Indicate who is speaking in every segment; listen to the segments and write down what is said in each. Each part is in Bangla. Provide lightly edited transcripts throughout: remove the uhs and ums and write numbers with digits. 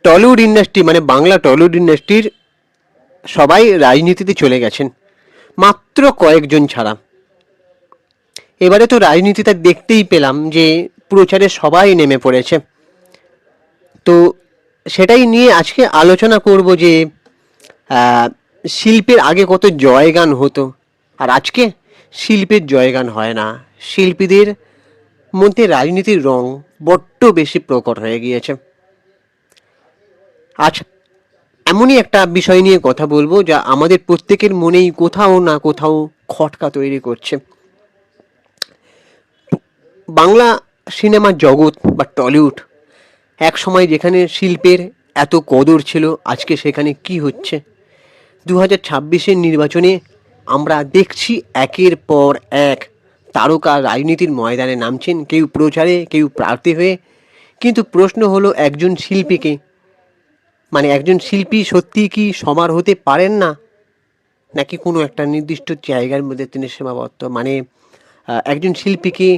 Speaker 1: টলিউড ইন্ডাস্ট্রি মানে বাংলা টলিউড ইন্ডাস্ট্রির সবাই রাজনীতিতে চলে গেছেন, মাত্র কয়েকজন ছাড়া। এবারে তো রাজনীতিটা দেখতেই পেলাম যে প্রচারে সবাই নেমে পড়েছে। তো সেটাই নিয়ে আজকে আলোচনা করব যে আহ, শিল্পের আগে কত জয়গান হতো, আর আজকে শিল্পের জয়গান হয় না। শিল্পীদের মধ্যে রাজনীতির রং বড্ড বেশি প্রকট হয়ে গিয়েছে। আজ এমনই একটা বিষয় নিয়ে কথা বলবো যা আমাদের প্রত্যেকের মনেই কোথাও না কোথাও খটকা তৈরি করছে। বাংলা সিনেমার জগৎ বা টলিউড, এক সময় যেখানে শিল্পের এত কদর ছিল, আজকে সেখানে কি হচ্ছে? 2026-এর নির্বাচনে আমরা দেখছি একের পর এক তারকা রাজনীতির ময়দানে নামছেন, কেউ প্রচারে, কেউ প্রার্থী হয়ে। কিন্তু প্রশ্ন হলো, একজন শিল্পীকে মানে একজন শিল্পী সত্যিই কি সবার হতে পারেন না, নাকি কোনো একটা নির্দিষ্ট জায়গার মধ্যে তিনি সীমাবদ্ধ? মানে একজন শিল্পীকে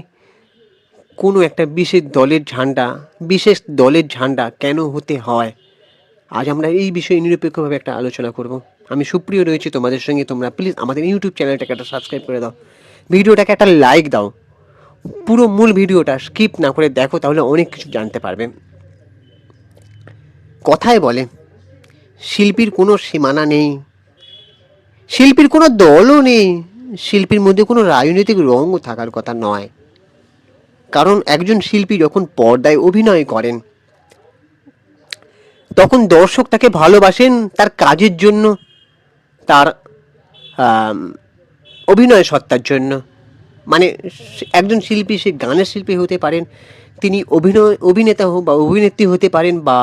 Speaker 1: কোনো একটা বিশেষ দলের ঝান্ডা কেন হতে হয়? আজ আমরা এই বিষয়ে নিরপেক্ষভাবে একটা আলোচনা করব। আমি সুপ্রিয় রয়েছি তোমাদের সঙ্গে। তোমরা প্লিজ আমাদের ইউটিউব চ্যানেলটাকে একটা সাবস্ক্রাইব করে দাও, ভিডিওটাকে একটা লাইক দাও, পুরো মূল ভিডিওটা স্কিপ না করে দেখো, তাহলে অনেক কিছু জানতে পারবে। কথায় বলে, শিল্পীর কোনো সীমানা নেই, শিল্পীর কোনো দলও নেই, শিল্পীর মধ্যে কোনো রাজনৈতিক রঙও থাকার কথা নয়। কারণ একজন শিল্পী যখন পর্দায় অভিনয় করেন, তখন দর্শক তাকে ভালোবাসেন তার কাজের জন্য, তার আম, অভিনয় সত্তার জন্য। মানে একজন শিল্পী, সে গানের শিল্পী হতে পারেন, তিনি অভিনেতা বা অভিনেত্রী হতে পারেন, বা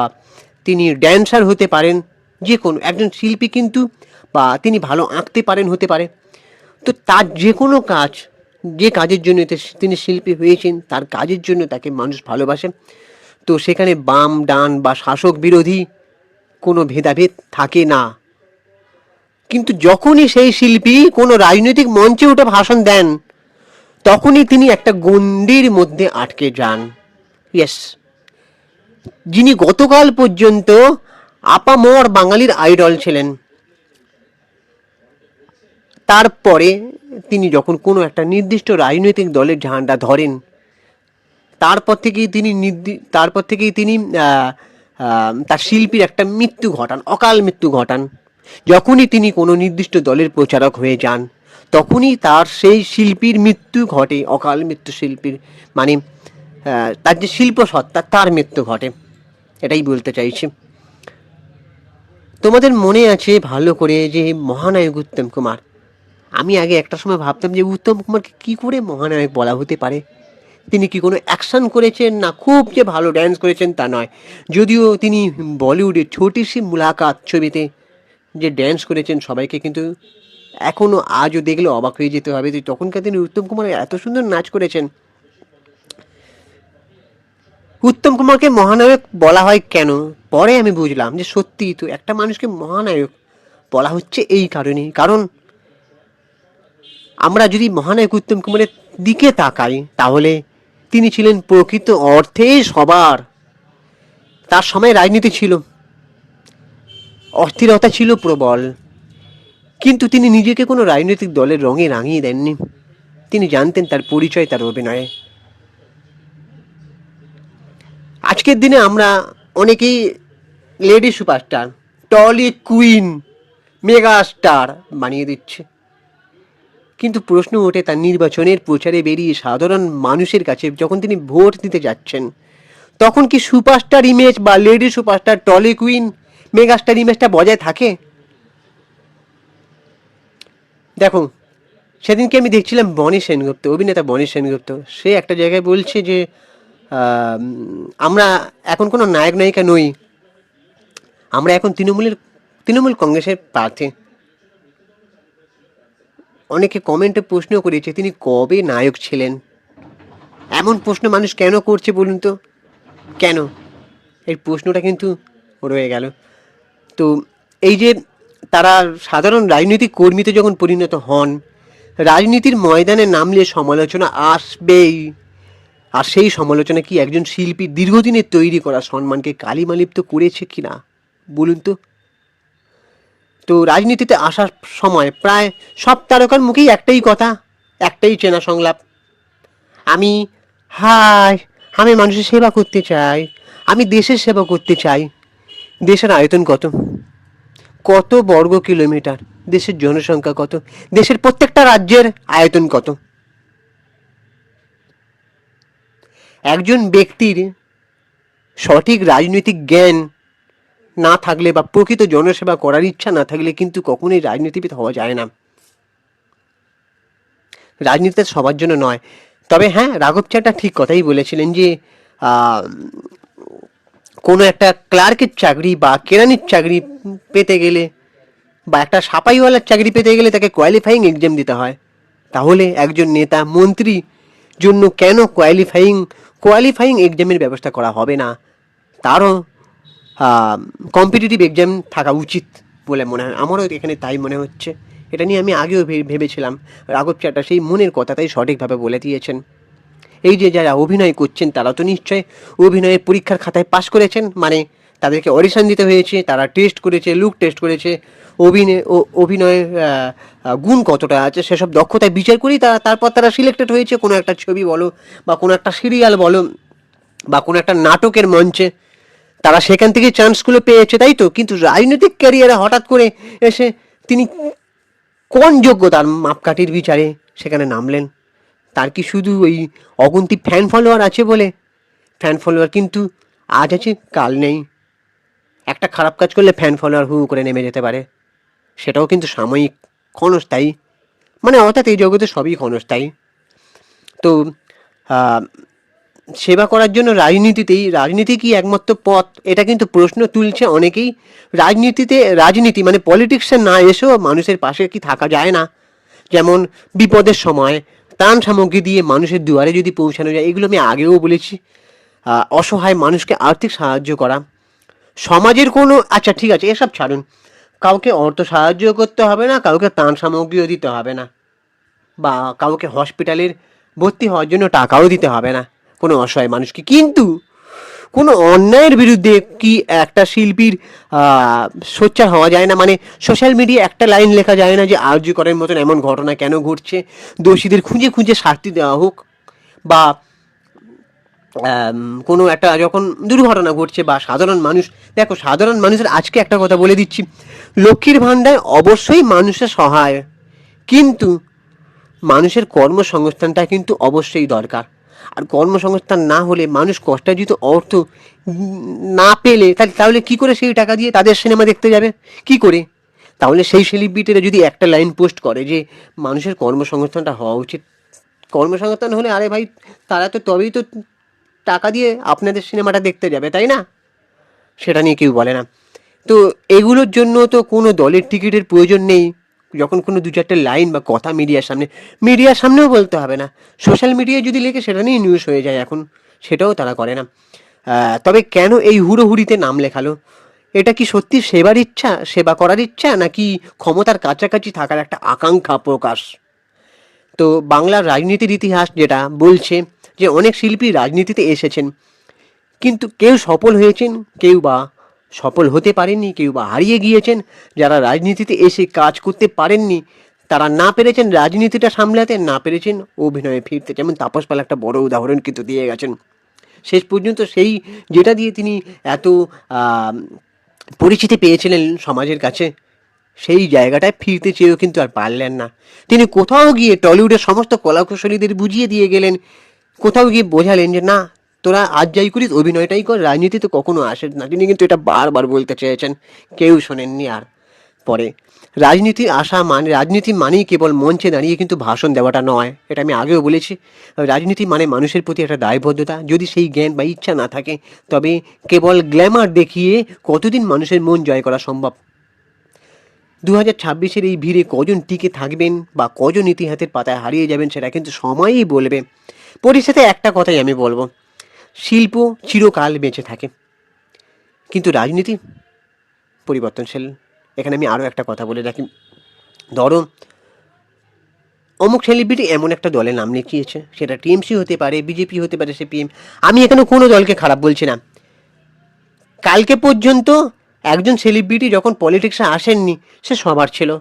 Speaker 1: তিনি ড্যান্সার হতে পারেন, যে কোনো একজন শিল্পী কিন্তু, বা তিনি ভালো আঁকতে পারেন হতে পারে। তো তার যে কোনো কাজ, যে কাজের জন্য তিনি শিল্পী হয়েছেন, তার কাজের জন্য তাকে মানুষ ভালোবাসেন। তো সেখানে বাম ডান বা শাসক বিরোধী কোনো ভেদাভেদ থাকে না। কিন্তু যখনই সেই শিল্পী কোনো রাজনৈতিক মঞ্চে উঠে ভাষণ দেন, তখনই তিনি একটা গণ্ডির মধ্যে আটকে যান। ইয়েস, যিনি গতকাল পর্যন্ত আপামর বাঙালির আইডল ছিলেন, তারপরে তিনি যখন কোনো একটা নির্দিষ্ট রাজনৈতিক দলের ঝান্ডা ধরেন, তারপর থেকেই তিনি তার শিল্পীর একটা মৃত্যু ঘটান, অকাল মৃত্যু ঘটান। যখনই তিনি কোনো নির্দিষ্ট দলের প্রচারক হয়ে যান, তখনই তার সেই শিল্পীর মৃত্যু ঘটে, অকাল মৃত্যু শিল্পীর, মানে তার যে শিল্প সত্তা তার মৃত্যু ঘটে। এটাই বলতে চাইছি। তোমাদের মনে আছে ভালো করে যে মহানায়ক উত্তম কুমার, আমি আগে একটা সময় ভাবতাম যে উত্তম কুমারকে কী করে মহানায়ক বলা হতে পারে। তিনি কি কোনো অ্যাকশন করেছেন? না, খুব যে ভালো ড্যান্স করেছেন তা নয়। যদিও তিনি বলিউডের ছোটি সি মুলাকাত ছবিতে যে ড্যান্স করেছেন, সবাইকে কিন্তু এখনও আজও দেখলে অবাক হয়ে যেতে হবে যে তখনকার দিনে উত্তম কুমার এত সুন্দর নাচ করেছেন। উত্তম কুমারকে মহানায়ক বলা হয় কেন, পরে আমি বুঝলাম যে সত্যিই তো একটা মানুষকে মহানায়ক বলা হচ্ছে এই কারণেই। কারণ আমরা যদি মহানায়ক উত্তম কুমারের দিকে তাকাই, তাহলে তিনি ছিলেন প্রকৃত অর্থে সবার। তার সময় রাজনীতি ছিল, অস্থিরতা ছিল প্রবল, কিন্তু তিনি নিজেকে কোনো রাজনৈতিক দলের রঙে রাঙিয়ে দেননি। তিনি জানতেন তার পরিচয় তার অভিনয়ে। আজকের দিনে আমরা অনেকেই lady superstar, tolly queen, mega star বানিয়ে দিচ্ছে। কিন্তু প্রশ্ন ওঠে, তার নির্বাচনের প্রচারে বেরিয়ে সাধারণ মানুষের কাছে যখন তিনি ভোট দিতে যাচ্ছেন, তখন কি সুপারস্টার ইমেজ বা lady superstar, tolly queen, megastar ইমেজটা বজায় থাকে? দেখো, সেদিনকে আমি দেখছিলাম বনি সেনগুপ্ত, অভিনেতা বনি সেনগুপ্ত, সে একটা জায়গায় বলছে যে আমরা এখন কোনো নায়ক নায়িকা নই, আমরা এখন তৃণমূল কংগ্রেসের প্রার্থী। অনেকে কমেন্টে প্রশ্ন করেছে তিনি কবে নায়ক ছিলেন। এমন প্রশ্ন মানুষ কেন করছে বলুন তো, কেন? এই প্রশ্নটা কিন্তু রয়ে গেল। তো এই যে তারা সাধারণ রাজনৈতিক কর্মীতে যখন পরিণত হন, রাজনীতির ময়দানে নামলে সমালোচনা আসবেই। আর সেই সমালোচনা কি একজন শিল্পী দীর্ঘদিনের তৈরি করা সম্মানকে কালিমালিপ্ত করেছে কি না বলুন তো? তো রাজনীতিতে আসার সময় প্রায় সব তারকার মুখেই একটাই কথা, একটাই চেনা সংলাপ, আমি হাই আমি মানুষের সেবা করতে চাই, আমি দেশের সেবা করতে চাই। দেশের আয়তন কত? কত বর্গ কিলোমিটার? দেশের জনসংখ্যা কত? দেশের প্রত্যেকটা রাজ্যের আয়তন কত? একজন ব্যক্তির সঠিক রাজনৈতিক জ্ঞান না থাকলে বা প্রকৃত জনসেবা করার ইচ্ছা না থাকলে কিন্তু কখনোই রাজনীতিবিদ হওয়া যায় না। রাজনীতিতে সবার জন্য নয়। তবে হ্যাঁ, রাঘব চাড্ডা ঠিক কথাই বলেছিলেন যে কোনো একটা ক্লার্কের চাকরি বা কেরানির চাকরি পেতে গেলে বা একটা সাপাইওয়ালার চাকরি পেতে গেলে তাকে কোয়ালিফাইং এক্সাম দিতে হয়। তাহলে একজন নেতা মন্ত্রী জন্য কেন কোয়ালিফাইং এক্সামের ব্যবস্থা করা হবে না? তারও কম্পিটিটিভ এক্সাম থাকা উচিত বলে মনে হয়। আমারও এখানে তাই মনে হচ্ছে। এটা নিয়ে আমি আগেও ভেবেছিলাম। রাঘব চাড্ডা সেই মনের কথাটাই সঠিকভাবে বলে দিয়েছেন। এই যে যারা অভিনয় করছেন তারা তো নিশ্চয় অভিনয়ের পরীক্ষার খাতায় পাশ করেছেন, মানে তাদেরকে অডিশন দিতে হয়েছে, তারা টেস্ট করেছে, লুক টেস্ট করেছে, অভিনয়ের গুণ কতটা আছে সেসব দক্ষতায় বিচার করেই তারপর তারা সিলেক্টেড হয়েছে কোনো একটা ছবি বলো বা কোনো একটা সিরিয়াল বলো বা কোনো একটা নাটকের মঞ্চে, তারা সেখান থেকে চান্সগুলো পেয়েছে, তাই তো? কিন্তু রাজনৈতিক ক্যারিয়ারে হঠাৎ করে এসে তিনি কোন যোগ্যতার মাপকাঠির বিচারে সেখানে নামলেন? তার কি শুধু ওই অগুন্তি ফ্যান ফলোয়ার আছে বলে? ফ্যান ফলোয়ার কিন্তু আজ আছে কাল নেই। একটা খারাপ কাজ করলে ফ্যান ফলোয়ার হু করে নেমে যেতে পারে, সেটাও কিন্তু সাময়িক, ক্ষণস্থায়ী। মানে অর্থাৎ এই জগতে সবই ক্ষণস্থায়ী। তো সেবা করার জন্য রাজনীতি কি একমাত্র পথ, এটা কিন্তু প্রশ্ন তুলছে অনেকেই। রাজনীতি মানে পলিটিক্সে না এসেও মানুষের পাশে কি থাকা যায় না? যেমন বিপদের সময় ত্রাণ সামগ্রী দিয়ে মানুষের দুয়ারে যদি পৌঁছানো যায়, এগুলো আমি আগেও বলেছি। অসহায় মানুষকে আর্থিক সাহায্য করা, সমাজের কোনো, আচ্ছা ঠিক আছে এসব ছাড়ুন, কাউকে অর্থ সাহায্য করতে হবে না, কাউকে ত্রাণ সামগ্রীও দিতে হবে না, বা কাউকে হসপিটালের ভর্তি হওয়ার জন্য টাকাও দিতে হবে না কোনো অসহায় মানুষকে। কিন্তু কোনো অন্যায়ের বিরুদ্ধে কি একটা শিল্পীর সোচ্চার হওয়া যায় না? মানে সোশ্যাল মিডিয়ায় একটা লাইন লেখা যায় না যে আরজি করের মতন এমন ঘটনা কেন ঘটছে, দোষীদের খুঁজে খুঁজে শাস্তি দেওয়া হোক, বা কোনো একটা যখন দুর্ঘটনা ঘটছে বা সাধারণ মানুষ, দেখো সাধারণ মানুষের আজকে একটা কথা বলে দিচ্ছি, লক্ষ্মীর ভাণ্ডার অবশ্যই মানুষের সহায়, কিন্তু মানুষের কর্মসংস্থানটা কিন্তু অবশ্যই দরকার। আর কর্মসংস্থান না হলে মানুষ কষ্টার্জিত অর্থ না পেলে তাহলে কি করে সেই টাকা দিয়ে তাদের সিনেমা দেখতে যাবে? কি করে? তাহলে সেই সেলিব্রিটিরা যদি একটা লাইন পোস্ট করে যে মানুষের কর্মসংস্থানটা হওয়া উচিত, কর্মসংস্থান হলে আরে ভাই তারা তো তবেই তো টাকা দিয়ে আপনাদের সিনেমাটা দেখতে যাবে, তাই না? সেটা নিয়ে কেউ বলে না। তো এগুলোর জন্য তো কোনো দলের টিকিটের প্রয়োজন নেই। যখন কোনো দু চারটে লাইন বা কথা মিডিয়ার সামনেও বলতে হবে না, সোশ্যাল মিডিয়ায় যদি লেখে সেটা নিয়ে নিউজ হয়ে যায় এখন, সেটাও তারা করে না। তবে কেন এই হুড়োহুড়িতে নাম লেখালো? এটা কি সত্যি সেবা করার ইচ্ছা, নাকি ক্ষমতার কাছাকাছি থাকার একটা আকাঙ্ক্ষা প্রকাশ? তো বাংলার রাজনীতির ইতিহাস যেটা বলছে যে অনেক শিল্পী রাজনীতিতে এসেছেন, কিন্তু কেউ সফল হয়েছেন, কেউ বা সফল হতে পারেননি, কেউ বা হারিয়ে গিয়েছেন। যারা রাজনীতিতে এসে কাজ করতে পারেননি, তারা না পেরেছেন রাজনীতিটা সামলাতে, না পেরেছেন অভিনয়ে ফিরতে। যেমন তাপস পাল একটা বড় উদাহরণ কিন্তু দিয়ে গেছেন। শেষ পর্যন্ত সেই যেটা দিয়ে তিনি এত পরিচিতি পেয়েছিলেন সমাজের কাছে, সেই জায়গাটায় ফিরতে চেয়েও কিন্তু আর পারলেন না। তিনি কোথাও গিয়ে টলিউডের সমস্ত কলাকুশলীদের বুঝিয়ে দিয়ে গেলেন, কোথাও গিয়ে বোঝালেন যে না, তোরা আজ যাই করিস অভিনয়টাই কর, রাজনীতি তো কখনো আসে না। তিনি কিন্তু এটা বারবার বলতে চেয়েছেন, কেউ শোনেননি। আর পরে রাজনীতি মানেই কেবল মঞ্চে দাঁড়িয়ে কিন্তু ভাষণ দেওয়াটা নয়, এটা আমি আগেও বলেছি। রাজনীতি মানে মানুষের প্রতি একটা দায়বদ্ধতা। যদি সেই জ্ঞান বা ইচ্ছা না থাকে, তবে কেবল গ্ল্যামার দেখিয়ে কতদিন মানুষের মন জয় করা সম্ভব? 2026-এর এই ভিড়ে কজন টিকে থাকবেন বা কজন ইতিহাসের পাতায় হারিয়ে যাবেন সেটা কিন্তু সময়ই বলবে। পরিশেষে একটা কথাই আমি বলবো, শিল্প চিরকাল বেঁচে থাকে, কিন্তু রাজনীতি পরিবর্তনশীল। এখানে আমি আরও একটা কথা বলে রাখি, ধরো অমুক সেলিব্রিটি এমন একটা দলে নাম লিখিয়েছে, সেটা টিএমসি হতে পারে, বিজেপি হতে পারে, সিপিএম। আমি এখানে কোনো দলকে খারাপ বলছি না। কালকে পর্যন্ত একজন সেলিব্রিটি যখন পলিটিক্সে আসেননি, সে সবার ছিল।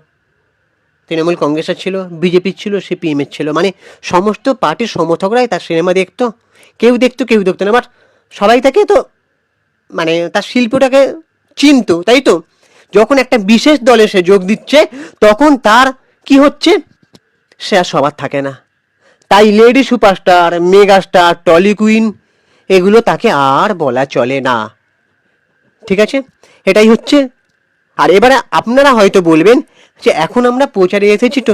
Speaker 1: তৃণমূল কংগ্রেসের ছিল, বিজেপির ছিল, সিপিএমের ছিল, মানে সমস্ত পার্টির সমর্থকরাই তার সিনেমা দেখতো। কেউ দেখতো, কেউ দেখতো না, বাট সবাই তাকে তো মানে তার শিল্পটাকে চিনতো, তাই তো? যখন একটা বিশেষ দলে সে যোগ দিচ্ছে, তখন তার কি হচ্ছে, সে আর সবার থাকে না। তাই lady superstar, mega star, tolly queen, এগুলো তাকে আর বলা চলে না। ঠিক আছে, এটাই হচ্ছে। আর এবারে আপনারা হয়তো বলবেন যে এখন আমরা প্রচারে এসেছি, তো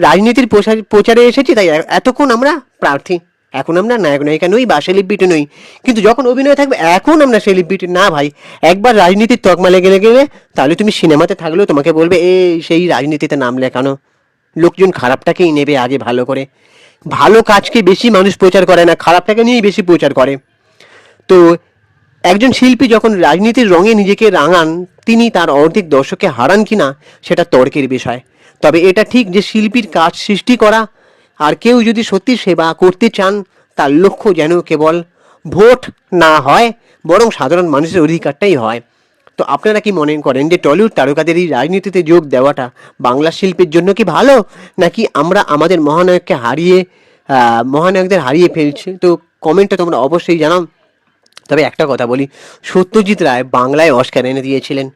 Speaker 1: রাজনীতির প্রচারে এসেছি, তাই এতক্ষণ আমরা প্রার্থী, এখন আমরা নায়ক নায়িকা নই বা সেলিব্রিটি নই। কিন্তু যখন অভিনয় থাকবে, এখন আমরা সেলিব্রিটি না ভাই। একবার রাজনীতির তকমা লেগে গেলে, তাহলে তুমি সিনেমাতে থাকলেও তোমাকে বলবে এই সেই রাজনীতিতে নাম লেখানো। লোকজন খারাপটাকেই নেবে আগে ভালো করে। ভালো কাজকে বেশি মানুষ প্রচার করে না, খারাপটাকে নিয়েই বেশি প্রচার করে। তো একজন শিল্পী যখন রাজনীতির রঙে নিজেকে রাঙান, তিনি তার অর্ধেক দর্শককে হারান কিনা সেটা তর্কের বিষয়। তবে এটা ঠিক যে শিল্পীর কাজ সৃষ্টি করা, আর কেউ যদি সত্যি সেবা করতে চান, তার লক্ষ্য যেন কেবল ভোট না হয়, বরং সাধারণ মানুষের অধিকারটাই হয়। তো আপনারা কি মনে করেন যে টলিউড তারকাদের এই রাজনীতিতে যোগ দেওয়াটা বাংলা শিল্পের জন্য কি ভালো, নাকি আমরা আমাদের মহানায়ককে হারিয়ে মহানায়কদের হারিয়ে ফেলছি? তো কমেন্টে তোমরা অবশ্যই জানাও। তবে একটা কথা বলি, সত্যজিৎ রায় বাংলায় অস্কার এনে দিয়েছিলেন,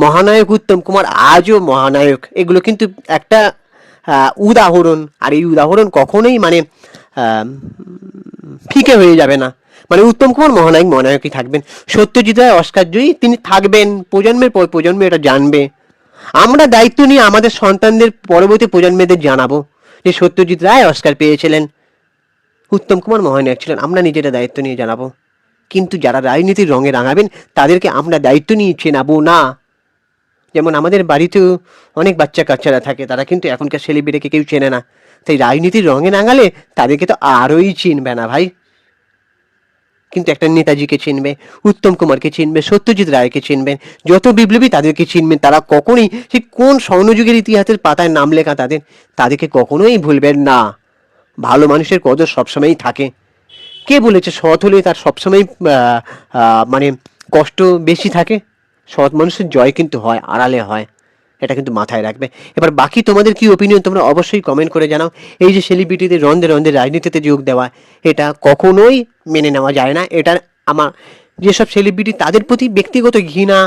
Speaker 1: মহানায়ক উত্তম কুমার আজও মহানায়ক। এগুলো কিন্তু একটা উদাহরণ, আর এই উদাহরণ কখনোই মানে ফিকে হয়ে যাবে না। মানে উত্তম কুমার মহানায়ক মহানায়কই থাকবেন, সত্যজিৎ রায় অস্কার জয়ী তিনি থাকবেন, প্রজন্মের পর প্রজন্ম এটা জানবে। আমরা দায়িত্ব নিয়ে আমাদের সন্তানদের, পরবর্তী প্রজন্মদের জানাবো যে সত্যজিৎ রায় অস্কার পেয়েছিলেন, উত্তম কুমার মহানায়ক ছিলেন। আমরা নিজেরা দায়িত্ব নিয়ে জানাবো। কিন্তু যারা রাজনীতির রঙে রাঙাবেন, তাদেরকে আমরা দায়িত্ব নিয়ে চেনাবো না। যেমন আমাদের বাড়িতেও অনেক বাচ্চা কাচ্চারা থাকে, তারা কিন্তু এখনকার সেলিব্রিটিকে কেউ চেনে না। তাই রাজনীতির রঙে রাঙালে তাদেরকে তো আরোই চিনবে না ভাই। কিন্তু একটা নেতাজিকে চিনবে, উত্তম কুমারকে চিনবে, সত্যজিৎ রায়কে চিনবেন, যত বিপ্লবী তাদেরকে চিনবেন। তারা কখনোই সে কোন স্বর্ণযুগের ইতিহাসের পাতায় নাম লেখা তাদেরকে কখনোই ভুলবেন না। ভালো মানুষের কদর সবসময়ই থাকে। কে বলেছে সৎ হলে তার সবসময় মানে কষ্ট বেশি থাকে? সৎ মানুষের জয় কিন্তু হয়, আড়ালে হয়, এটা কিন্তু মাথায় রাখবে। এবার বাকি তোমাদের কি ওপিনিয়ন, তোমরা অবশ্যই কমেন্ট করে জানাও। এই যে সেলিব্রিটিদের রন্ধে রন্ধে রাজনীতিতে যোগ দেওয়া, এটা কখনোই মেনে নেওয়া যায় না। এটা আমার যেসব সেলিব্রিটি, তাদের প্রতি ব্যক্তিগত ঘৃণা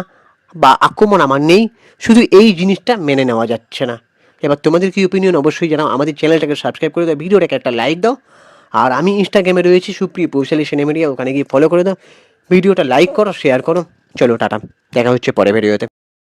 Speaker 1: বা আক্রমণ আমার নেই, শুধু এই জিনিসটা মেনে নেওয়া যাচ্ছে না। এবার তোমাদের কি ওপিনিয়ন অবশ্যই জানাও। আমাদের চ্যানেলটাকে সাবস্ক্রাইব করে দাও, ভিডিওটাকে একটা লাইক দাও। আর আমি ইনস্টাগ্রামে রয়েছি সুপ্রিয় পৌশালী সিনেমেডিয়া, ওখানে গিয়ে ফলো করে দাও। ভিডিওটা লাইক করো, শেয়ার করো। চলো টাটা, দেখা হচ্ছে পরে ভিডিওতে।